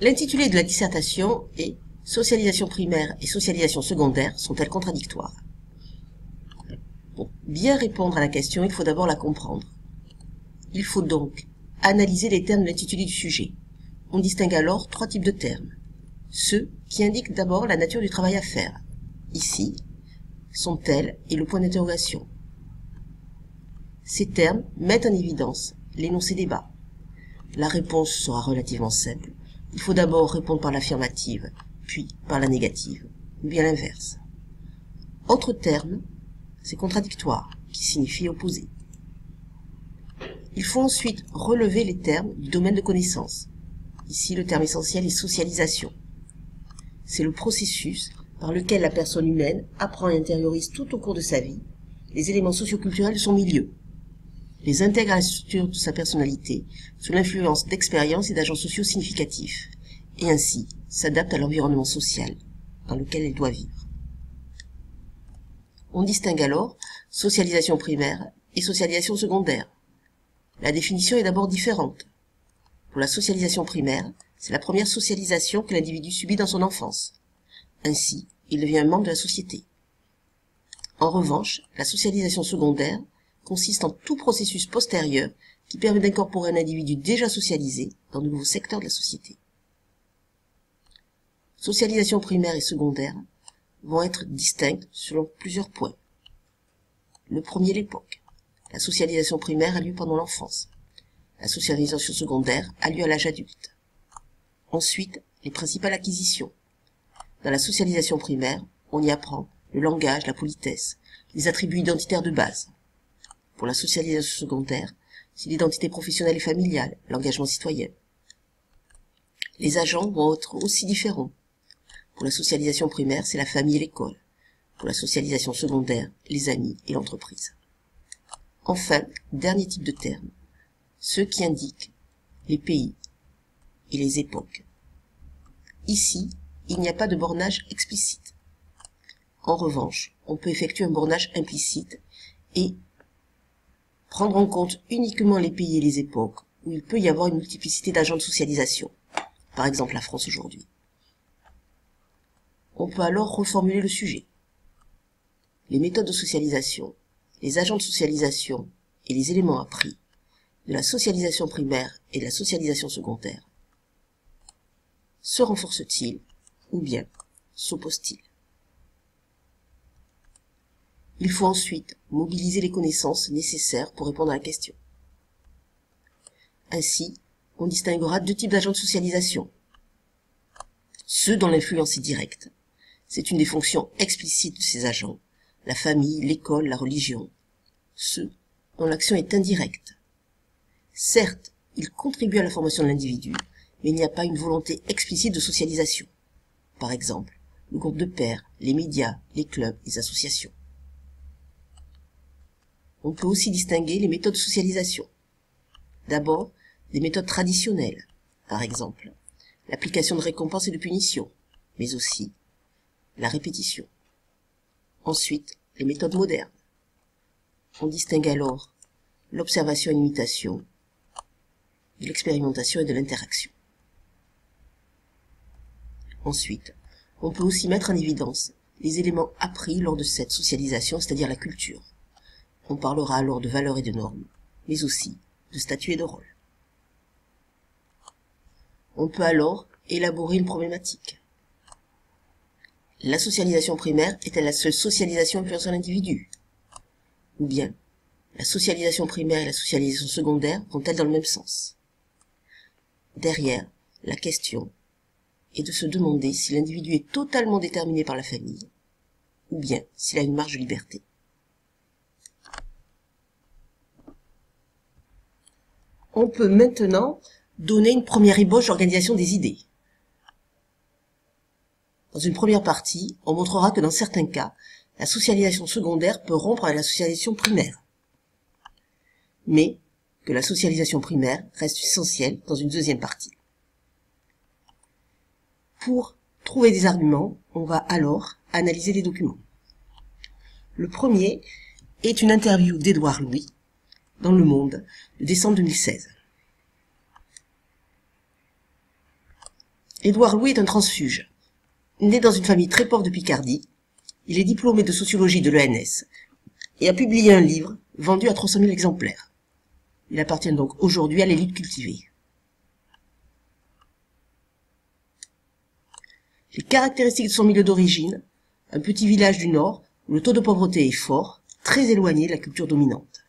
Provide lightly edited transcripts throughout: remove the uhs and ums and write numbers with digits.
L'intitulé de la dissertation est « Socialisation primaire et socialisation secondaire sont-elles contradictoires ?» Pour bien répondre à la question, il faut d'abord la comprendre. Il faut donc analyser les termes de l'intitulé du sujet. On distingue alors trois types de termes. Ceux qui indiquent d'abord la nature du travail à faire. Ici, sont-elles et le point d'interrogation. Ces termes mettent en évidence l'énoncé débat. La réponse sera relativement simple. Il faut d'abord répondre par l'affirmative, puis par la négative, ou bien l'inverse. Autre terme, c'est contradictoire, qui signifie opposé. Il faut ensuite relever les termes du domaine de connaissance. Ici, le terme essentiel est socialisation. C'est le processus par lequel la personne humaine apprend et intériorise tout au cours de sa vie les éléments socioculturels de son milieu, les intègre à la structure de sa personnalité sous l'influence d'expériences et d'agents sociaux significatifs, et ainsi s'adapte à l'environnement social dans lequel elle doit vivre. On distingue alors socialisation primaire et socialisation secondaire. La définition est d'abord différente. Pour la socialisation primaire, c'est la première socialisation que l'individu subit dans son enfance. Ainsi, il devient un membre de la société. En revanche, la socialisation secondaire consiste en tout processus postérieur qui permet d'incorporer un individu déjà socialisé dans de nouveaux secteurs de la société. Socialisation primaire et secondaire vont être distinctes selon plusieurs points. Le premier, l'époque. La socialisation primaire a lieu pendant l'enfance. La socialisation secondaire a lieu à l'âge adulte. Ensuite, les principales acquisitions. Dans la socialisation primaire, on y apprend le langage, la politesse, les attributs identitaires de base. Pour la socialisation secondaire, c'est l'identité professionnelle et familiale, l'engagement citoyen. Les agents vont être aussi différents. Pour la socialisation primaire, c'est la famille et l'école. Pour la socialisation secondaire, les amis et l'entreprise. Enfin, dernier type de termes, ceux qui indiquent les pays et les époques. Ici, il n'y a pas de bornage explicite. En revanche, on peut effectuer un bornage implicite et prendre en compte uniquement les pays et les époques où il peut y avoir une multiplicité d'agents de socialisation, par exemple la France aujourd'hui. On peut alors reformuler le sujet. Les méthodes de socialisation, les agents de socialisation et les éléments appris de la socialisation primaire et de la socialisation secondaire se renforcent-ils ou bien s'opposent-ils? Il faut ensuite mobiliser les connaissances nécessaires pour répondre à la question. Ainsi, on distinguera deux types d'agents de socialisation. Ceux dont l'influence est directe. C'est une des fonctions explicites de ces agents, la famille, l'école, la religion. Ceux dont l'action est indirecte. Certes, ils contribuent à la formation de l'individu, mais il n'y a pas une volonté explicite de socialisation. Par exemple, le groupe de pairs, les médias, les clubs, les associations. On peut aussi distinguer les méthodes de socialisation. D'abord, des méthodes traditionnelles, par exemple, l'application de récompenses et de punitions, mais aussi la répétition. Ensuite, les méthodes modernes. On distingue alors l'observation et l'imitation, de l'expérimentation et de l'interaction. Ensuite, on peut aussi mettre en évidence les éléments appris lors de cette socialisation, c'est-à-dire la culture. On parlera alors de valeurs et de normes, mais aussi de statuts et de rôles. On peut alors élaborer une problématique. La socialisation primaire est-elle la seule socialisation influençant l'individu? Ou bien, la socialisation primaire et la socialisation secondaire vont-elles dans le même sens? Derrière, la question est de se demander si l'individu est totalement déterminé par la famille, ou bien s'il a une marge de liberté. On peut maintenant donner une première ébauche d'organisation des idées. Dans une première partie, on montrera que dans certains cas, la socialisation secondaire peut rompre avec la socialisation primaire, mais que la socialisation primaire reste essentielle dans une deuxième partie. Pour trouver des arguments, on va alors analyser les documents. Le premier est une interview d'Édouard Louis dans Le Monde, de décembre 2016. Édouard Louis est un transfuge. Né dans une famille très pauvre de Picardie, il est diplômé de sociologie de l'ENS et a publié un livre vendu à 300 000 exemplaires. Il appartient donc aujourd'hui à l'élite cultivée. Les caractéristiques de son milieu d'origine, un petit village du Nord où le taux de pauvreté est fort, très éloigné de la culture dominante.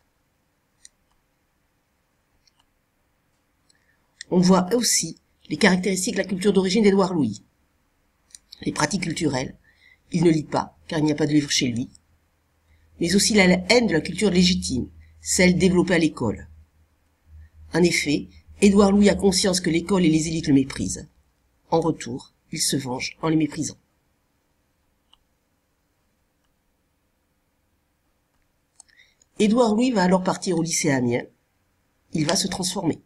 On voit aussi les caractéristiques de la culture d'origine d'Édouard Louis. Les pratiques culturelles, il ne lit pas, car il n'y a pas de livre chez lui, mais aussi la haine de la culture légitime, celle développée à l'école. En effet, Édouard Louis a conscience que l'école et les élites le méprisent. En retour, il se venge en les méprisant. Édouard Louis va alors partir au lycée à Amiens. Il va se transformer.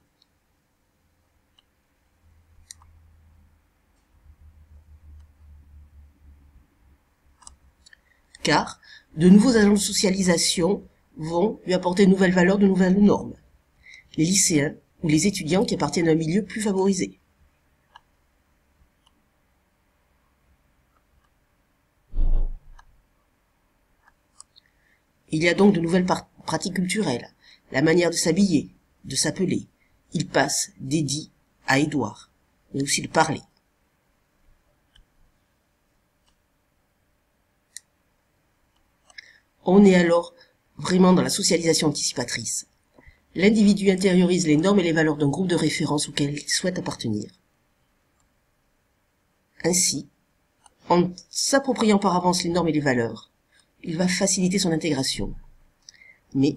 Car de nouveaux agents de socialisation vont lui apporter de nouvelles valeurs, de nouvelles normes. Les lycéens ou les étudiants qui appartiennent à un milieu plus favorisé. Il y a donc de nouvelles pratiques culturelles, la manière de s'habiller, de s'appeler. Il passe d'Édith à Édouard, mais aussi de parler. On est alors vraiment dans la socialisation anticipatrice. L'individu intériorise les normes et les valeurs d'un groupe de référence auquel il souhaite appartenir. Ainsi, en s'appropriant par avance les normes et les valeurs, il va faciliter son intégration. Mais,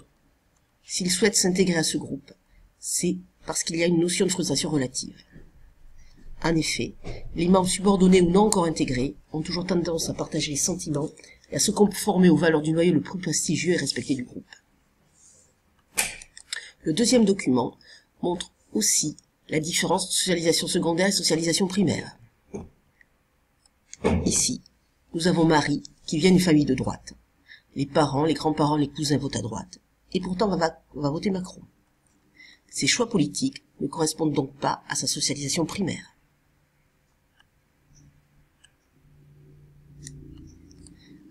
s'il souhaite s'intégrer à ce groupe, c'est parce qu'il y a une notion de frustration relative. En effet, les membres subordonnés ou non encore intégrés ont toujours tendance à partager les sentiments et à se conformer aux valeurs du noyau le plus prestigieux et respecté du groupe. Le deuxième document montre aussi la différence entre socialisation secondaire et socialisation primaire. Ici, nous avons Marie, qui vient d'une famille de droite. Les parents, les grands-parents, les cousins votent à droite, et pourtant va voter Macron. Ses choix politiques ne correspondent donc pas à sa socialisation primaire.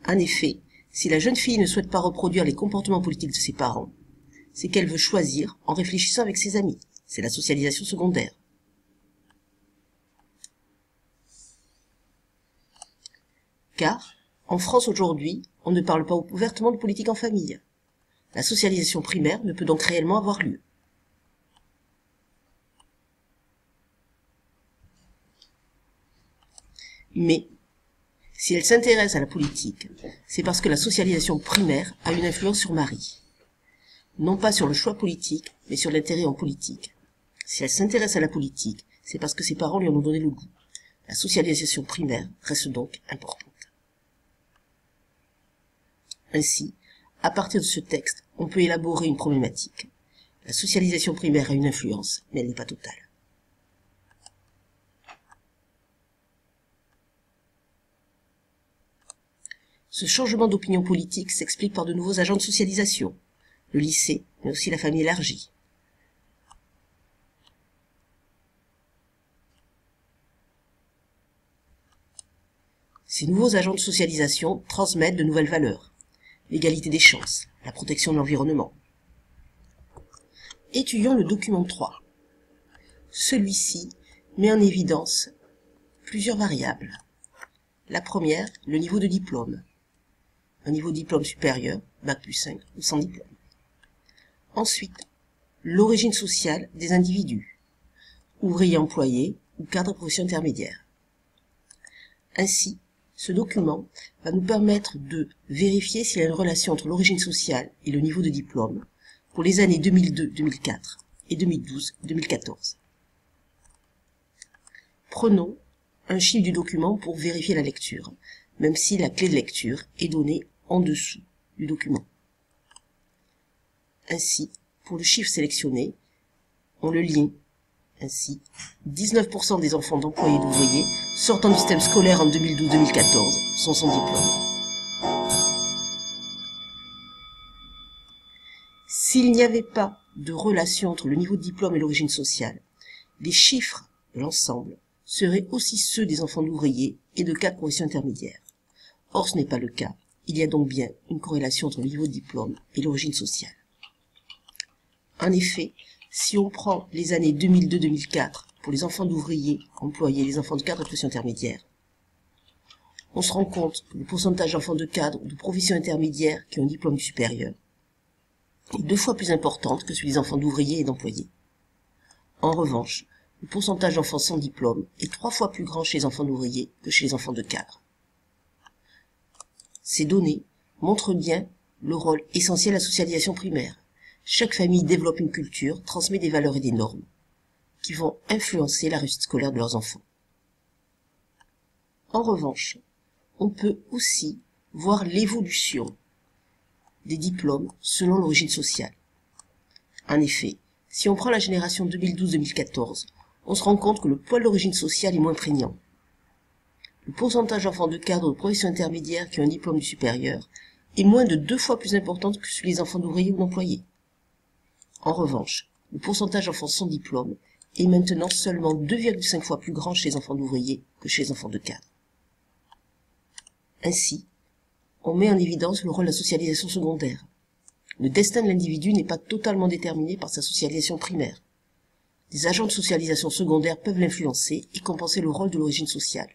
En effet, si la jeune fille ne souhaite pas reproduire les comportements politiques de ses parents, c'est qu'elle veut choisir en réfléchissant avec ses amis. C'est la socialisation secondaire. Car, en France aujourd'hui, on ne parle pas ouvertement de politique en famille. La socialisation primaire ne peut donc réellement avoir lieu. Mais, si elle s'intéresse à la politique, c'est parce que la socialisation primaire a une influence sur Marie. Non pas sur le choix politique, mais sur l'intérêt en politique. Si elle s'intéresse à la politique, c'est parce que ses parents lui en ont donné le goût. La socialisation primaire reste donc importante. Ainsi, à partir de ce texte, on peut élaborer une problématique. La socialisation primaire a une influence, mais elle n'est pas totale. Ce changement d'opinion politique s'explique par de nouveaux agents de socialisation, le lycée, mais aussi la famille élargie. Ces nouveaux agents de socialisation transmettent de nouvelles valeurs. L'égalité des chances, la protection de l'environnement. Étudions le document 3. Celui-ci met en évidence plusieurs variables. La première, le niveau de diplôme. Un niveau de diplôme supérieur, Bac plus 5 ou sans diplôme. Ensuite, l'origine sociale des individus, ouvriers employés ou cadres professionnels intermédiaires. Ainsi, ce document va nous permettre de vérifier s'il y a une relation entre l'origine sociale et le niveau de diplôme pour les années 2002-2004 et 2012-2014. Prenons un chiffre du document pour vérifier la lecture, même si la clé de lecture est donnée en dessous du document. Ainsi, pour le chiffre sélectionné, on le lit ainsi. 19% des enfants d'employés et d'ouvriers sortant du système scolaire en 2012-2014 sont sans diplôme. S'il n'y avait pas de relation entre le niveau de diplôme et l'origine sociale, les chiffres de l'ensemble seraient aussi ceux des enfants d'ouvriers et de cadres profession intermédiaire. Or, ce n'est pas le cas. Il y a donc bien une corrélation entre le niveau de diplôme et l'origine sociale. En effet, si on prend les années 2002-2004 pour les enfants d'ouvriers employés et les enfants de cadres de profession intermédiaire, on se rend compte que le pourcentage d'enfants de cadres ou de profession intermédiaire qui ont un diplôme supérieur est 2 fois plus importante que celui des enfants d'ouvriers et d'employés. En revanche, le pourcentage d'enfants sans diplôme est 3 fois plus grand chez les enfants d'ouvriers que chez les enfants de cadres. Ces données montrent bien le rôle essentiel de la socialisation primaire. Chaque famille développe une culture, transmet des valeurs et des normes qui vont influencer la réussite scolaire de leurs enfants. En revanche, on peut aussi voir l'évolution des diplômes selon l'origine sociale. En effet, si on prend la génération 2012-2014, on se rend compte que le poids de l'origine sociale est moins prégnant. Le pourcentage d'enfants de cadres ou de profession intermédiaire qui ont un diplôme supérieur est moins de 2 fois plus important que celui des enfants d'ouvriers ou d'employés. En revanche, le pourcentage d'enfants sans diplôme est maintenant seulement 2,5 fois plus grand chez les enfants d'ouvriers que chez les enfants de cadres. Ainsi, on met en évidence le rôle de la socialisation secondaire. Le destin de l'individu n'est pas totalement déterminé par sa socialisation primaire. Des agents de socialisation secondaire peuvent l'influencer et compenser le rôle de l'origine sociale.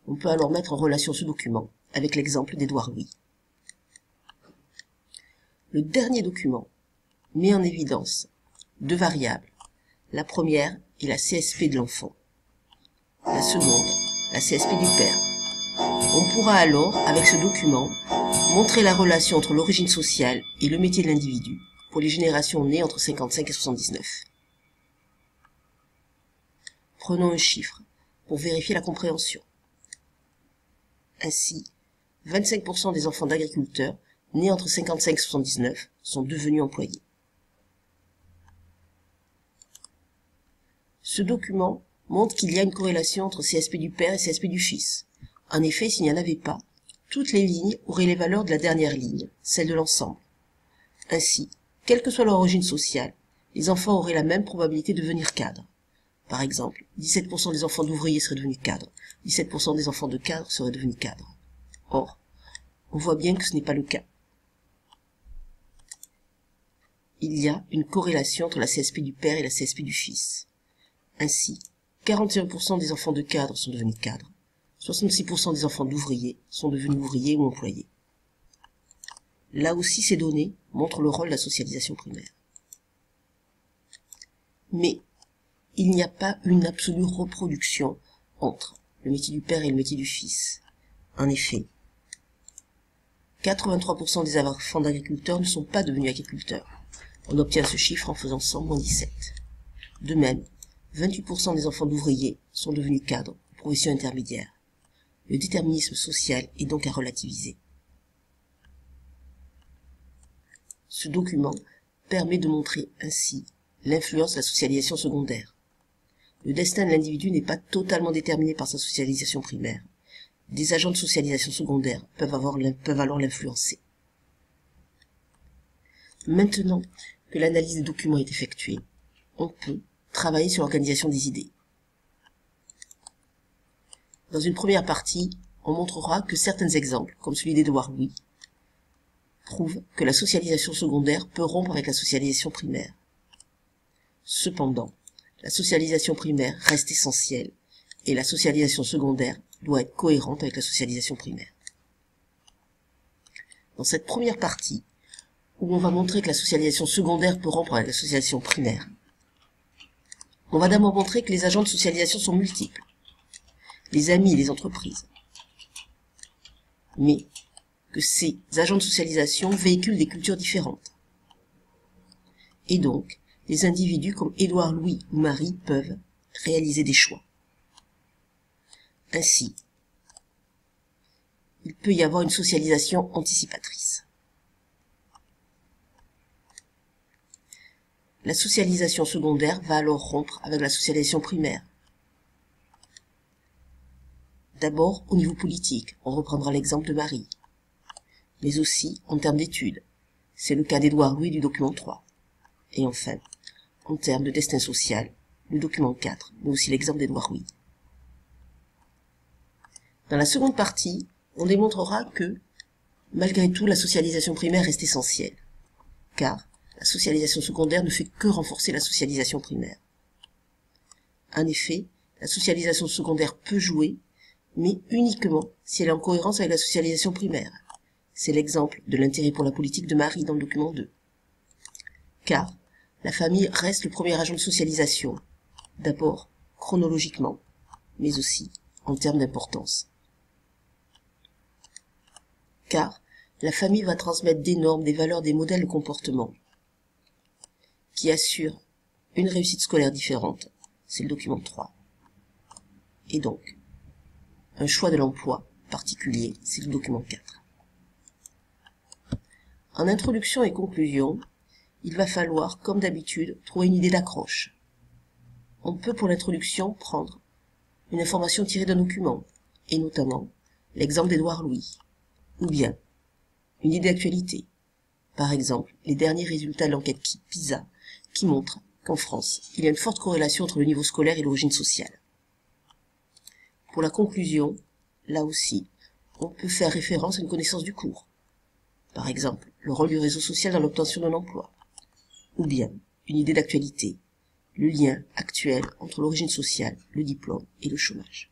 On peut alors mettre en relation ce document avec l'exemple d'Édouard Louis. Le dernier document met en évidence 2 variables. La première est la CSP de l'enfant. La seconde, la CSP du père. On pourra alors, avec ce document, montrer la relation entre l'origine sociale et le métier de l'individu pour les générations nées entre 55 et 79. Prenons un chiffre pour vérifier la compréhension. Ainsi, 25% des enfants d'agriculteurs nés entre 55 et 79 sont devenus employés. Ce document montre qu'il y a une corrélation entre CSP du père et CSP du fils. En effet, s'il n'y en avait pas, toutes les lignes auraient les valeurs de la dernière ligne, celle de l'ensemble. Ainsi, quelle que soit leur origine sociale, les enfants auraient la même probabilité de devenir cadres. Par exemple, 17% des enfants d'ouvriers seraient devenus cadres, 17% des enfants de cadres seraient devenus cadres. Or, on voit bien que ce n'est pas le cas. Il y a une corrélation entre la CSP du père et la CSP du fils. Ainsi, 41% des enfants de cadres sont devenus cadres, 66% des enfants d'ouvriers sont devenus ouvriers ou employés. Là aussi, ces données montrent le rôle de la socialisation primaire. Mais il n'y a pas une absolue reproduction entre le métier du père et le métier du fils. En effet, 83% des enfants d'agriculteurs ne sont pas devenus agriculteurs. On obtient ce chiffre en faisant 100 moins 17. De même, 28% des enfants d'ouvriers sont devenus cadres, profession intermédiaire. Le déterminisme social est donc à relativiser. Ce document permet de montrer ainsi l'influence de la socialisation secondaire. Le destin de l'individu n'est pas totalement déterminé par sa socialisation primaire. Des agents de socialisation secondaire peuvent alors l'influencer. Maintenant que l'analyse des documents est effectuée, on peut travailler sur l'organisation des idées. Dans une première partie, on montrera que certains exemples, comme celui d'Édouard Louis, prouvent que la socialisation secondaire peut rompre avec la socialisation primaire. Cependant, la socialisation primaire reste essentielle et la socialisation secondaire doit être cohérente avec la socialisation primaire. Dans cette première partie, où on va montrer que la socialisation secondaire peut rompre avec la socialisation primaire, on va d'abord montrer que les agents de socialisation sont multiples, les amis et les entreprises, mais que ces agents de socialisation véhiculent des cultures différentes. Et donc, les individus comme Édouard Louis ou Marie peuvent réaliser des choix. Ainsi, il peut y avoir une socialisation anticipatrice. La socialisation secondaire va alors rompre avec la socialisation primaire. D'abord au niveau politique, on reprendra l'exemple de Marie, mais aussi en termes d'études. C'est le cas d'Édouard Louis du document 3. Et enfin, en termes de destin social, le document 4, mais aussi l'exemple d'Édouard Louis. Dans la seconde partie, on démontrera que, malgré tout, la socialisation primaire reste essentielle, car la socialisation secondaire ne fait que renforcer la socialisation primaire. En effet, la socialisation secondaire peut jouer, mais uniquement si elle est en cohérence avec la socialisation primaire. C'est l'exemple de l'intérêt pour la politique de Marie dans le document 2. Car la famille reste le premier agent de socialisation, d'abord chronologiquement, mais aussi en termes d'importance. Car la famille va transmettre des normes, des valeurs, des modèles de comportement qui assurent une réussite scolaire différente, c'est le document 3. Et donc, un choix de l'emploi particulier, c'est le document 4. En introduction et conclusion, il va falloir, comme d'habitude, trouver une idée d'accroche. On peut pour l'introduction prendre une information tirée d'un document, et notamment l'exemple d'Édouard Louis, ou bien une idée d'actualité, par exemple les derniers résultats de l'enquête PISA qui montrent qu'en France, il y a une forte corrélation entre le niveau scolaire et l'origine sociale. Pour la conclusion, là aussi, on peut faire référence à une connaissance du cours, par exemple le rôle du réseau social dans l'obtention d'un emploi, ou bien une idée d'actualité, le lien actuel entre l'origine sociale, le diplôme et le chômage.